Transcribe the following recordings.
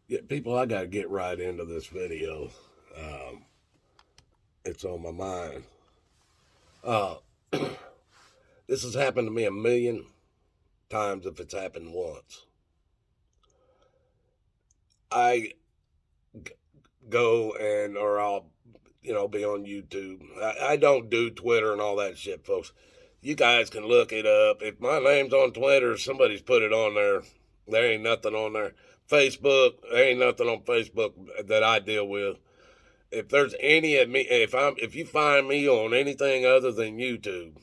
Yeah, people, I got to get right into this video. Um, it's on my mind. Uh, this has happened to me a million times if it's happened once. I go and, or I'll, be on YouTube. I don't do Twitter and all that shit, folks. You guys can look it up. If my name's on Twitter, somebody's put it on there. There ain't nothing on there. Facebook, there ain't nothing on Facebook that I deal with. If there's any of me, if you find me on anything other than YouTube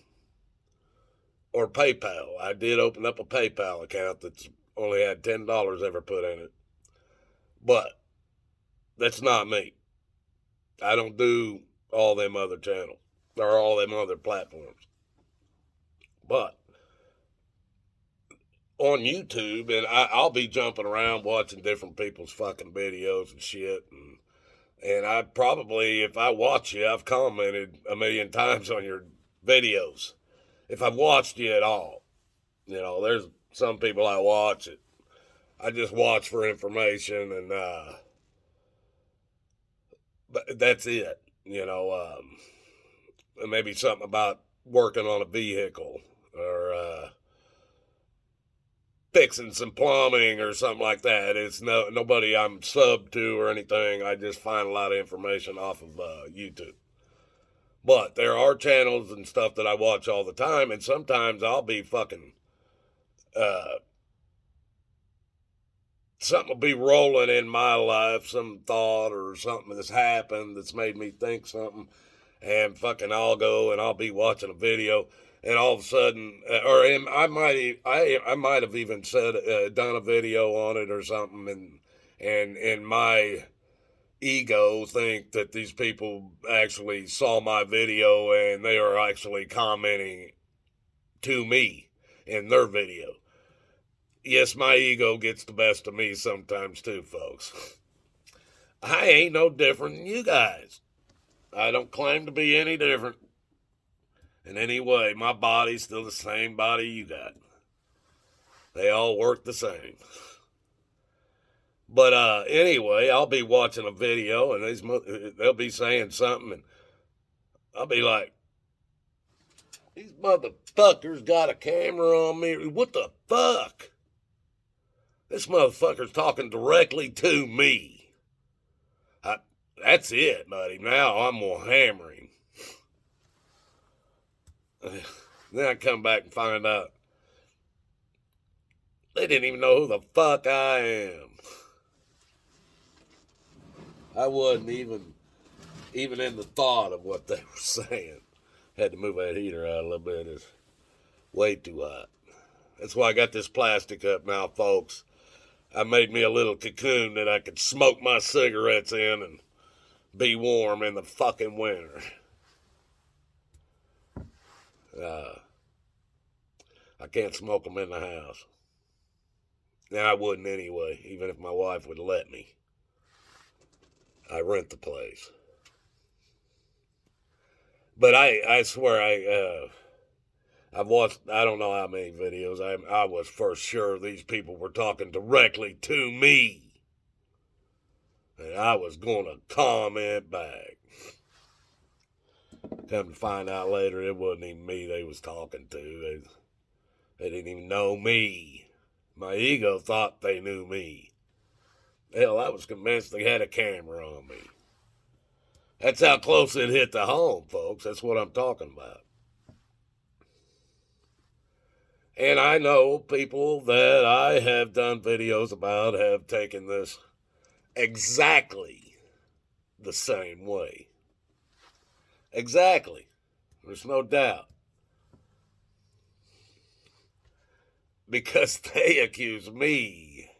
or PayPal, I did open up a PayPal account that's only had $10 ever put in it, but that's not me. I don't do all them other channels or all them other platforms, but on YouTube, and I'll be jumping around watching different people's fucking videos and shit, and I probably, if I watch you, I've commented a million times on your videos if I've watched you at all. There's some people I watch it. I just watch for information, and but that's it. Maybe something about working on a vehicle or fixing some plumbing or something like that. It's nobody I'm sub to or anything. I just find a lot of information off of YouTube. But there are channels and stuff that I watch all the time, and sometimes I'll be fucking uh, something will be rolling in my life, some thought or something that's happened that's made me think something, and fucking I'll go and I'll be watching a video, and all of a sudden, I might have even said done a video on it or something, and my ego think that these people actually saw my video and they are actually commenting to me in their video. Yes, my ego gets the best of me sometimes too, folks. I ain't no different than you guys. I don't claim to be any different in any way. My body's still the same body you got. They all work the same. But anyway, I'll be watching a video and they'll be saying something, and I'll be like, these motherfuckers got a camera on me. What the fuck? This motherfucker's talking directly to me. That's it, buddy. Now I'm going to hammer him. Then I come back and find out they didn't even know who the fuck I am. I wasn't even in the thought of what they were saying. Had to move that heater out a little bit. It's way too hot. That's why I got this plastic up now, folks. I made me a little cocoon that I could smoke my cigarettes in and be warm in the fucking winter. I can't smoke them in the house. And I wouldn't anyway, even if my wife would let me. I rent the place. But I swear I've watched I don't know how many videos. I was for sure these people were talking directly to me. And I was going to comment back. Come to find out later, it wasn't even me they was talking to. They didn't even know me. My ego thought they knew me. Hell, I was convinced they had a camera on me. That's how close it hit the home, folks. That's what I'm talking about. And I know people that I have done videos about have taken this exactly the same way. Exactly. There's no doubt. Because they accuse me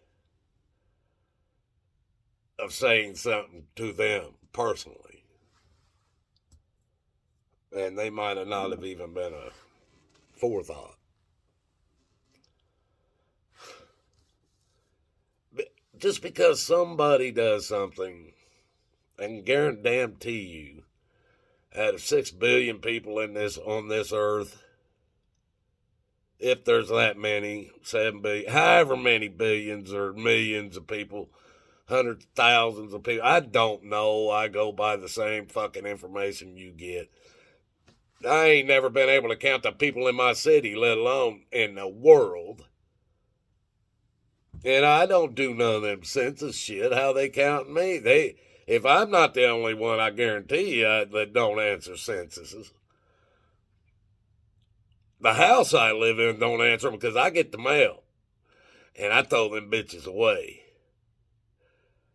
of saying something to them personally. And they might have not have even been a forethought. But just because somebody does something, I can guarantee you, out of 6 billion people on this earth, if there's that many, 7 billion, however many billions or millions of people, hundreds, thousands of people. I don't know. I go by the same fucking information you get. I ain't never been able to count the people in my city, let alone in the world. And I don't do none of them census shit. How they count me? If I'm not the only one, I guarantee you that don't answer censuses. The house I live in don't answer them because I get the mail. And I throw them bitches away.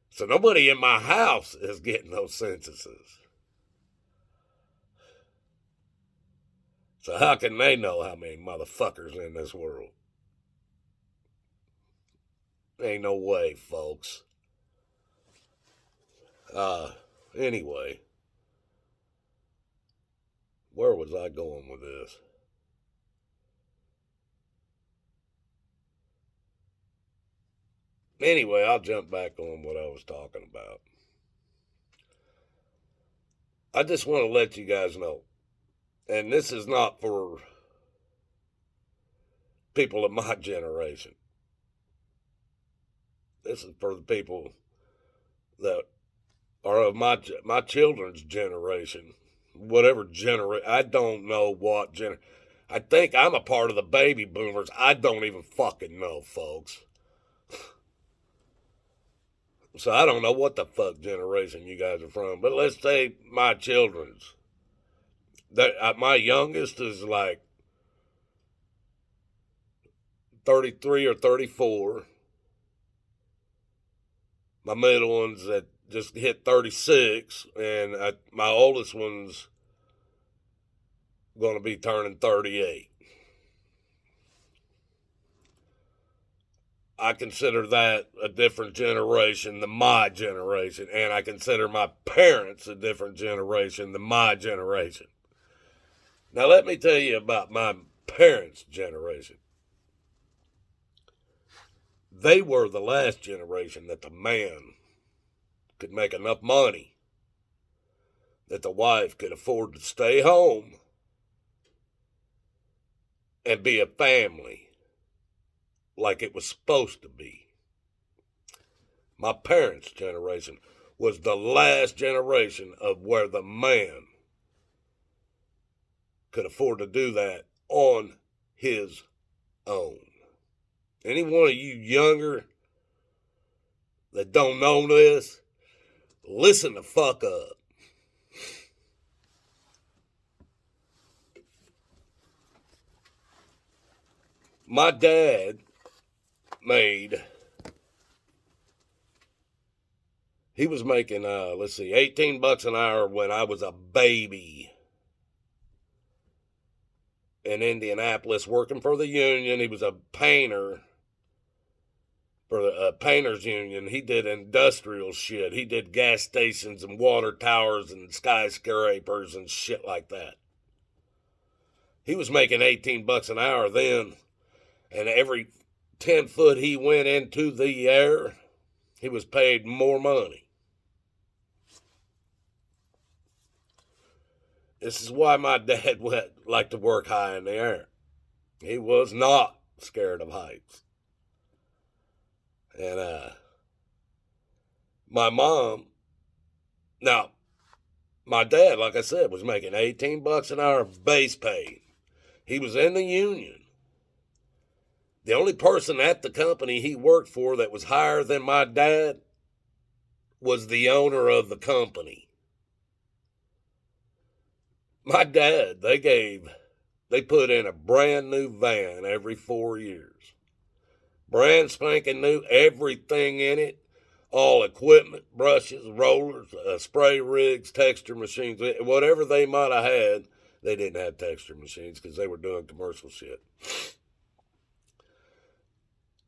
So nobody in my house is getting those censuses. So how can they know how many motherfuckers in this world? Ain't no way, folks. Anyway. Where was I going with this? Anyway, I'll jump back on what I was talking about. I just want to let you guys know, and this is not for people of my generation. This is for the people that are of my children's generation. Whatever generation, I don't know what generation. I think I'm a part of the baby boomers. I don't even fucking know, folks. So I don't know what the fuck generation you guys are from, but let's say my children's. My youngest is like 33 or 34. My middle one's that just hit 36, and my oldest one's going to be turning 38. I consider that a different generation than my generation, and I consider my parents a different generation than my generation. Now, let me tell you about my parents' generation. They were the last generation that the man could make enough money that the wife could afford to stay home and be a family like it was supposed to be. My parents' generation was the last generation of where the man could afford to do that on his own. Any one of you younger that don't know this, listen the fuck up. My dad he was making, $18 an hour when I was a baby in Indianapolis working for the union. He was a painter for the painters union. He did industrial shit. He did gas stations and water towers and skyscrapers and shit like that. He was making $18 an hour then, and every 10 foot he went into the air, he was paid more money. This is why my dad liked to work high in the air. He was not scared of heights. And my mom, now, my dad, like I said, was making $18 an hour base pay. He was in the union. The only person at the company he worked for that was higher than my dad was the owner of the company. My dad, they put in a brand new van every 4 years. Brand spanking new, everything in it, all equipment, brushes, rollers, spray rigs, texture machines, whatever they might have had. They didn't have texture machines because they were doing commercial shit.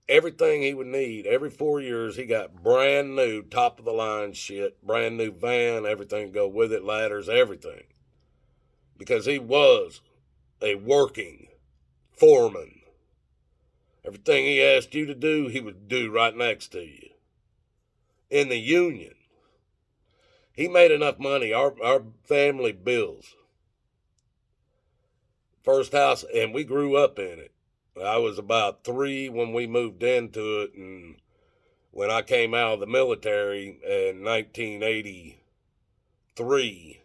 Everything he would need, every 4 years, he got brand new, top of the line shit, brand new van, everything go with it, ladders, everything. Because he was a working foreman. Everything he asked you to do, he would do right next to you. In the union. He made enough money, our family bills. First house, and we grew up in it. I was about 3 when we moved into it, and when I came out of the military in 1983,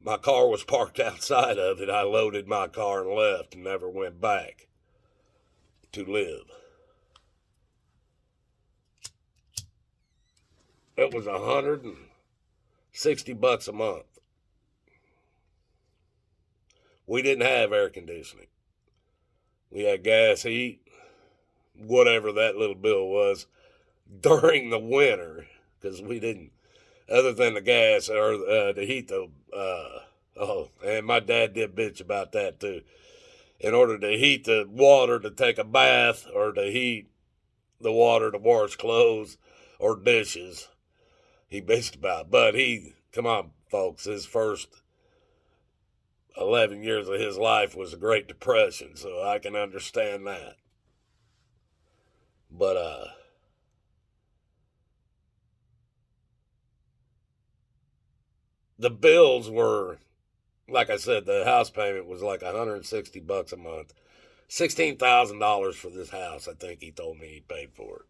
my car was parked outside of it. I loaded my car and left and never went back to live. It was $160 a month. We didn't have air conditioning. We had gas heat, whatever that little bill was, during the winter, because we didn't, other than the gas or to heat the, and my dad did bitch about that too. In order to heat the water to take a bath or to heat the water to wash clothes or dishes, he bitched about. But come on, folks, his first 11 years of his life was a Great Depression, so I can understand that. But, the bills were, like I said, the house payment was like $160 a month. $16,000 for this house, I think he told me he paid for it.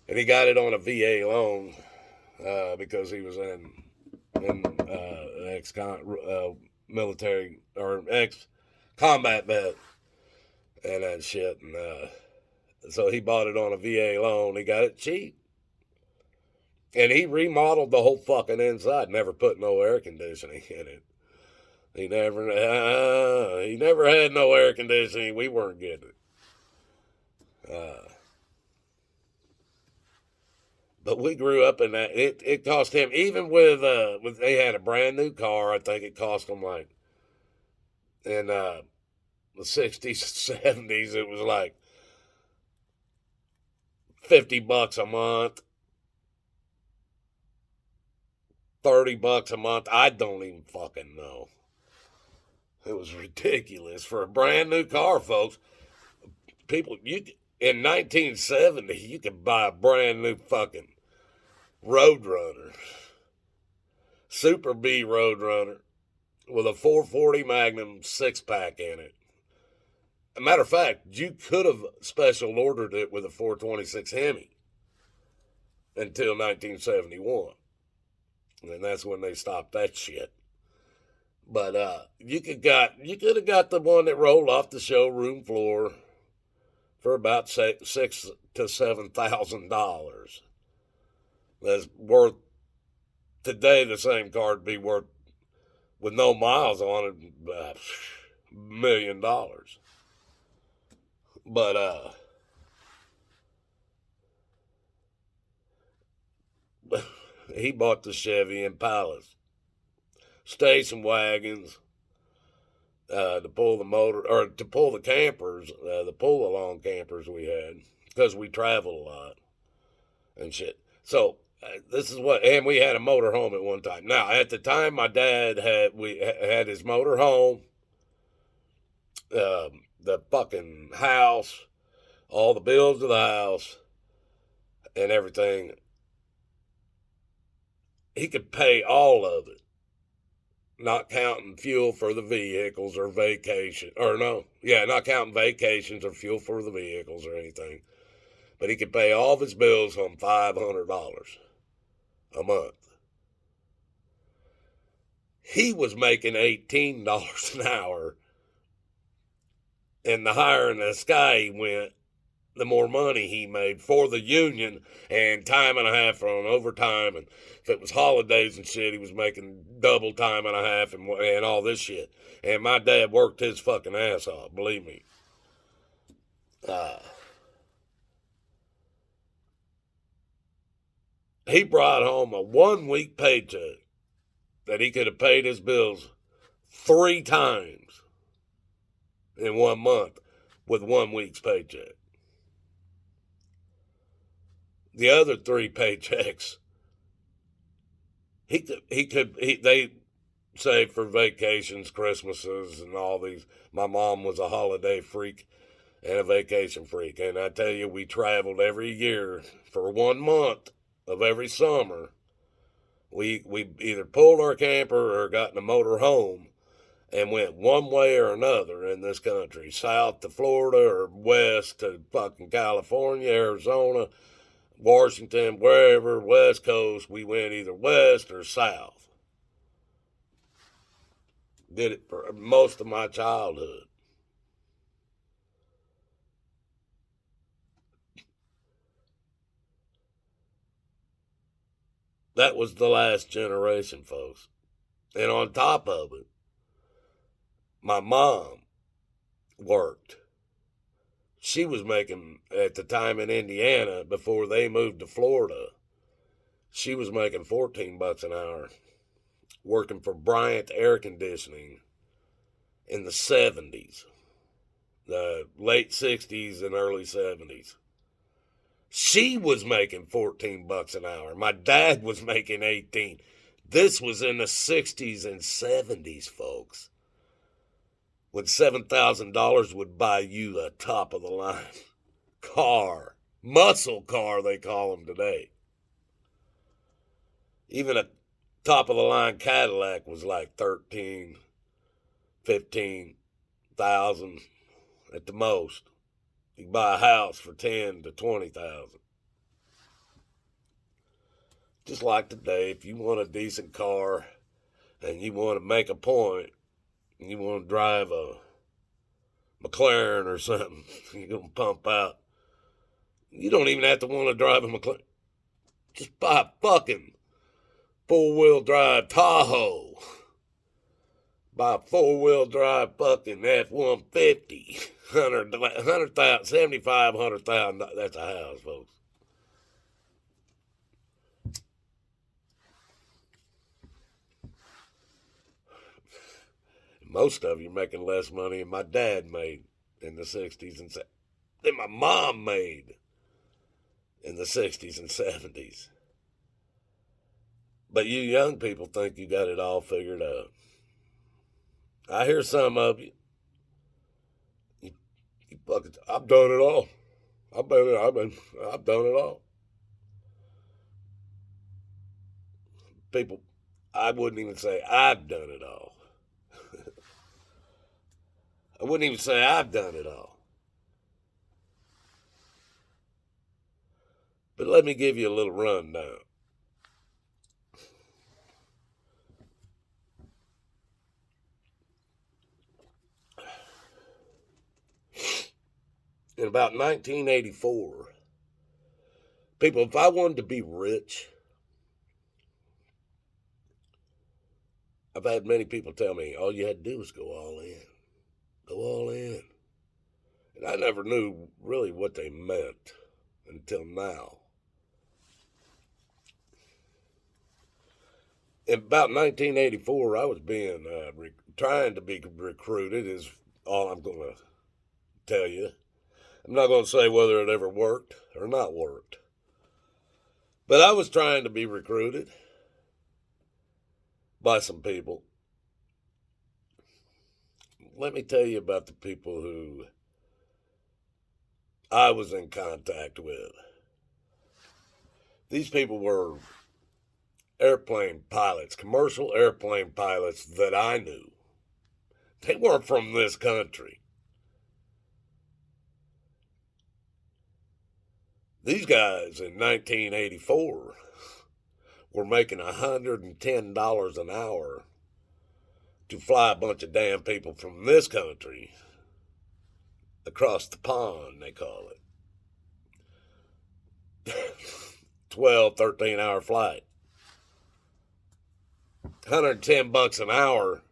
And he got it on a VA loan, because he was in military or ex-combat vet and that shit. And so he bought it on a VA loan. He got it cheap. And he remodeled the whole fucking inside, never put no air conditioning in it. He never had no air conditioning. We weren't getting it. But we grew up in that. It cost him, even with they had a brand new car. I think it cost them like in the 60s and 70s. It was like $50 a month, $30 a month. I don't even fucking know. It was ridiculous for a brand new car, folks. People, in 1970, you could buy a brand new fucking Roadrunner, Super B Roadrunner, with a 440 Magnum 6-pack in it. As a matter of fact, you could have special ordered it with a 426 Hemi until 1971. And that's when they stopped that shit. But you could have got the one that rolled off the showroom floor for about $6,000 to $7,000. That's worth today. The same car would be worth, with no miles on it, $1 million. But he bought the Chevy Impalas, station wagons, to pull the motor, or to pull the campers, the pull-along campers we had, because we traveled a lot and shit. So this is what, and we had a motor home at one time. Now, at the time, my dad had his motor home, the fucking house, all the bills of the house, and everything. He could pay all of it, not counting fuel for the vehicles or vacation, or not counting vacations or fuel for the vehicles or anything. But he could pay all of his bills on $500 a month. He was making $18 an hour, and the higher in the sky he went, the more money he made for the union, and time and a half on overtime. And if it was holidays and shit, he was making double time and a half and all this shit. And my dad worked his fucking ass off, believe me. He brought home a 1-week paycheck that he could have paid his bills 3 times in 1 month with 1 week's paycheck. The other 3 paychecks, they saved for vacations, Christmases, and all these. My mom was a holiday freak and a vacation freak. And I tell you, we traveled every year for 1 month of every summer. We either pulled our camper or got in a motor home and went one way or another in this country, south to Florida or west to fucking California, Arizona, Washington, wherever, West Coast, we went either west or south. Did it for most of my childhood. That was the last generation, folks. And on top of it, my mom worked. She was making, at the time in Indiana, before they moved to Florida, she was making $14 an hour working for Bryant Air Conditioning in the 70s, the late 60s and early 70s. She was making $14 an hour. My dad was making 18. This was in the 60s and 70s, folks, when $7,000 would buy you a top of the line car, muscle car they call them today. Even a top of the line Cadillac was like 13, 15,000 at the most. You buy a house for 10 to 20,000. Just like today, if you want a decent car and you want to make a point, and you want to drive a McLaren or something, you're going to pump out. You don't even have to want to drive a McLaren. Just buy a fucking four-wheel drive Tahoe. Buy a four-wheel drive fucking F-150. 100,000, 75, 100,000. That's a house, folks. Most of you making less money than my dad made in the 60s and 70s, than my mom made in the 60s and 70s. But you young people think you got it all figured out. I hear some of you. I've done it all. I've done it all. People, I wouldn't even say I've done it all. I wouldn't even say I've done it all. But let me give you a little rundown. In about 1984, people, if I wanted to be rich, I've had many people tell me all you had to do was go all in. Go all in. And I never knew really what they meant until now. In about 1984, I was being trying to be recruited, is all I'm going to tell you. I'm not going to say whether it ever worked or not worked. But I was trying to be recruited by some people. Let me tell you about the people who I was in contact with. These people were airplane pilots, commercial airplane pilots that I knew. They weren't from this country. These guys in 1984 were making $110 an hour to fly a bunch of damn people from this country across the pond, they call it. 12, 13-hour flight. $110 an hour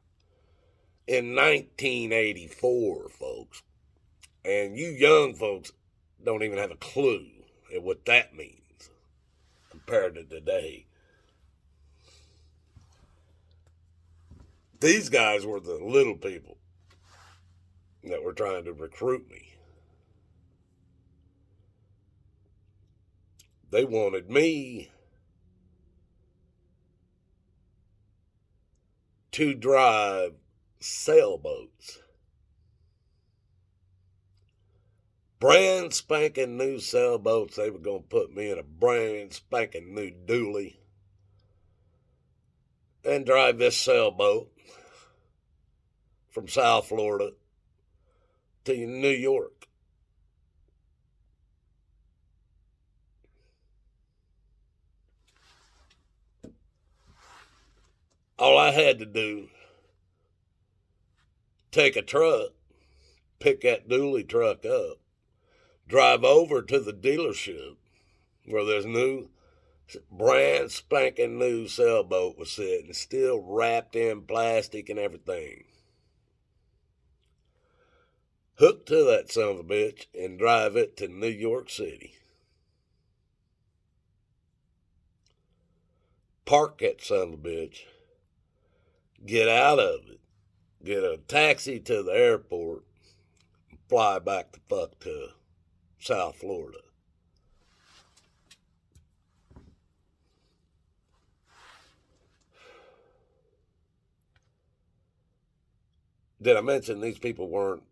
in 1984, folks. And you young folks don't even have a clue at what that means compared to today. These guys were the little people that were trying to recruit me. They wanted me to drive sailboats. Brand spanking new sailboats. They were going to put me in a brand spanking new dually and drive this sailboat from South Florida to New York. All I had to do, take a truck, pick that dually truck up, drive over to the dealership where this new, brand spanking new sailboat was sitting, still wrapped in plastic and everything. Hook to that son of a bitch and drive it to New York City. Park that son of a bitch. Get out of it. Get a taxi to the airport. And fly back the fuck to South Florida. Did I mention these people weren't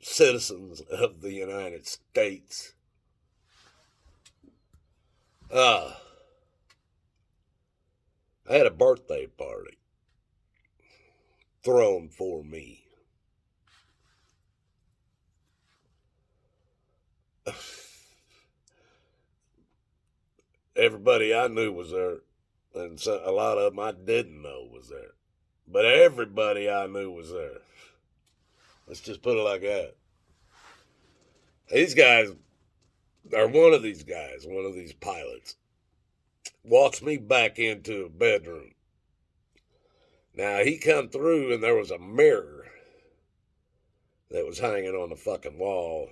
citizens of the United States? I had a birthday party thrown for me. Everybody I knew was there, and so a lot of them I didn't know was there. But everybody I knew was there. Let's just put it like that. These guys, or one of these guys, one of these pilots, walks me back into a bedroom. Now, he come through and there was a mirror that was hanging on the fucking wall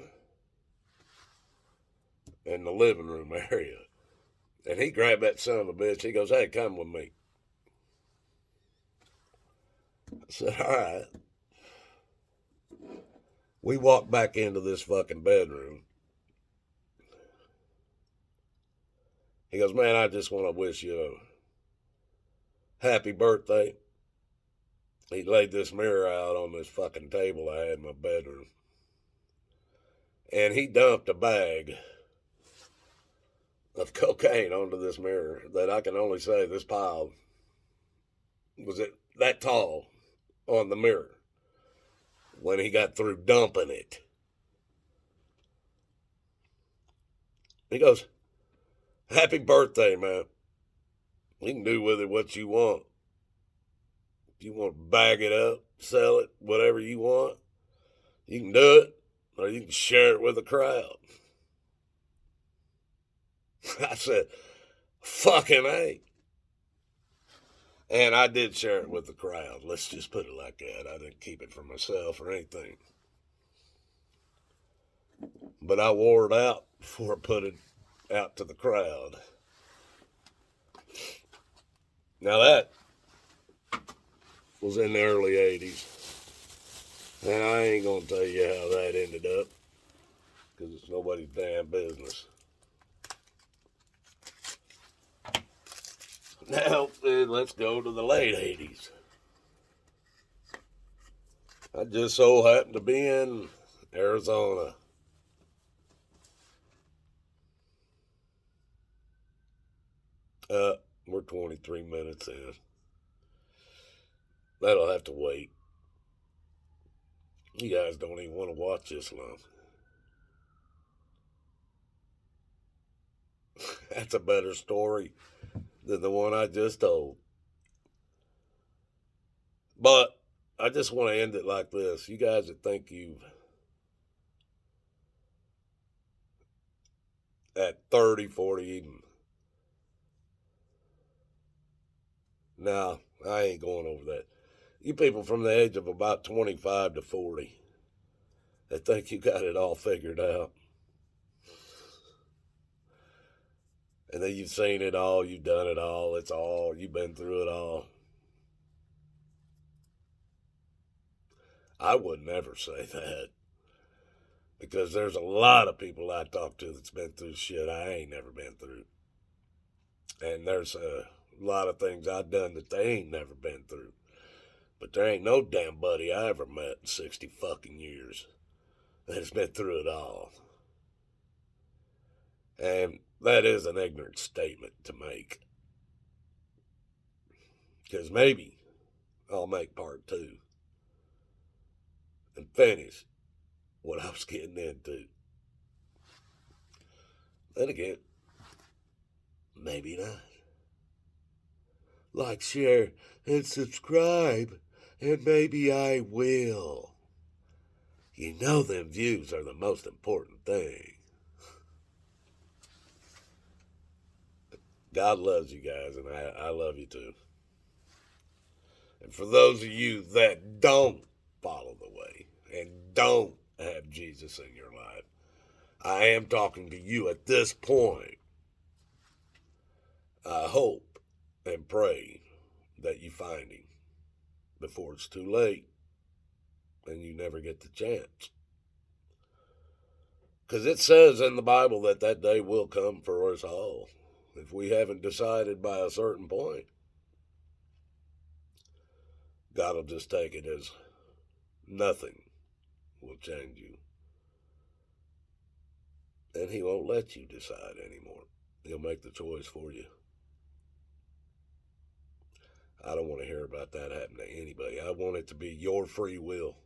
in the living room area. And he grabbed that son of a bitch. He goes, "Hey, come with me." I said, "All right." We walked back into this fucking bedroom. He goes, "Man, I just want to wish you a happy birthday." He laid this mirror out on this fucking table I had in my bedroom. And he dumped a bag of cocaine onto this mirror that I can only say this pile was it that tall on the mirror when he got through dumping it. He goes, "Happy birthday, man. You can do with it what you want. If you want to bag it up, sell it, whatever you want, you can do it, or you can share it with the crowd." I said, "Fucking A." And I did share it with the crowd. Let's just put it like that. I didn't keep it for myself or anything. But I wore it out before I put it out to the crowd. Now that was in the early 80s. And I ain't going to tell you how that ended up, because it's nobody's damn business. Now, let's go to the late 80s. I just so happened to be in Arizona. We're 23 minutes in. That'll have to wait. You guys don't even want to watch this long. That's a better story than the one I just told. But I just want to end it like this. You guys that think you've, at 30, 40 even. No, I ain't going over that. You people from the age of about 25 to 40 that think you got it all figured out. And then you've seen it all, you've done it all, it's all, you've been through it all. I would never say that. Because there's a lot of people I talk to that's been through shit I ain't never been through. And there's a lot of things I've done that they ain't never been through. But there ain't no damn buddy I ever met in 60 fucking years that has been through it all. And that is an ignorant statement to make. Because maybe I'll make part 2. and finish what I was getting into. Then again, maybe not. Like, share, and subscribe, and maybe I will. You know them views are the most important thing. God loves you guys, and I love you too. And for those of you that don't follow the way and don't have Jesus in your life, I am talking to you at this point. I hope and pray that you find him before it's too late and you never get the chance. Because it says in the Bible that that day will come for us all if we haven't decided by a certain point. God will just take it as nothing will change you. And he won't let you decide anymore. He'll make the choice for you. I don't want to hear about that happen to anybody. I want it to be your free will.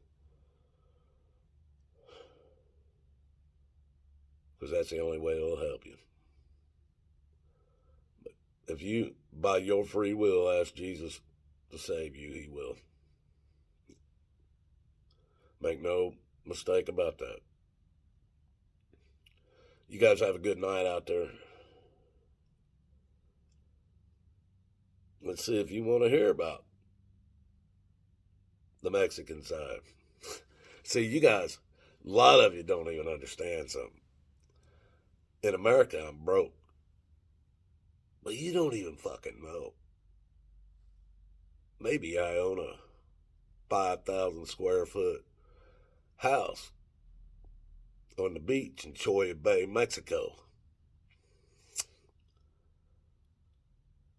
Because that's the only way it'll help you. But if you, by your free will, ask Jesus to save you, he will. Make no mistake about that. You guys have a good night out there. Let's see if you want to hear about the Mexican side. See, you guys, a lot of you don't even understand something. In America, I'm broke. But you don't even fucking know. Maybe I own a 5,000 square foot house on the beach in Choya Bay, Mexico.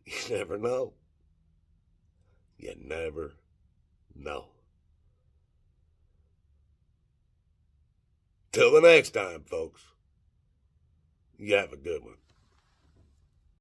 You never know. You never know. Till the next time, folks, you have a good one.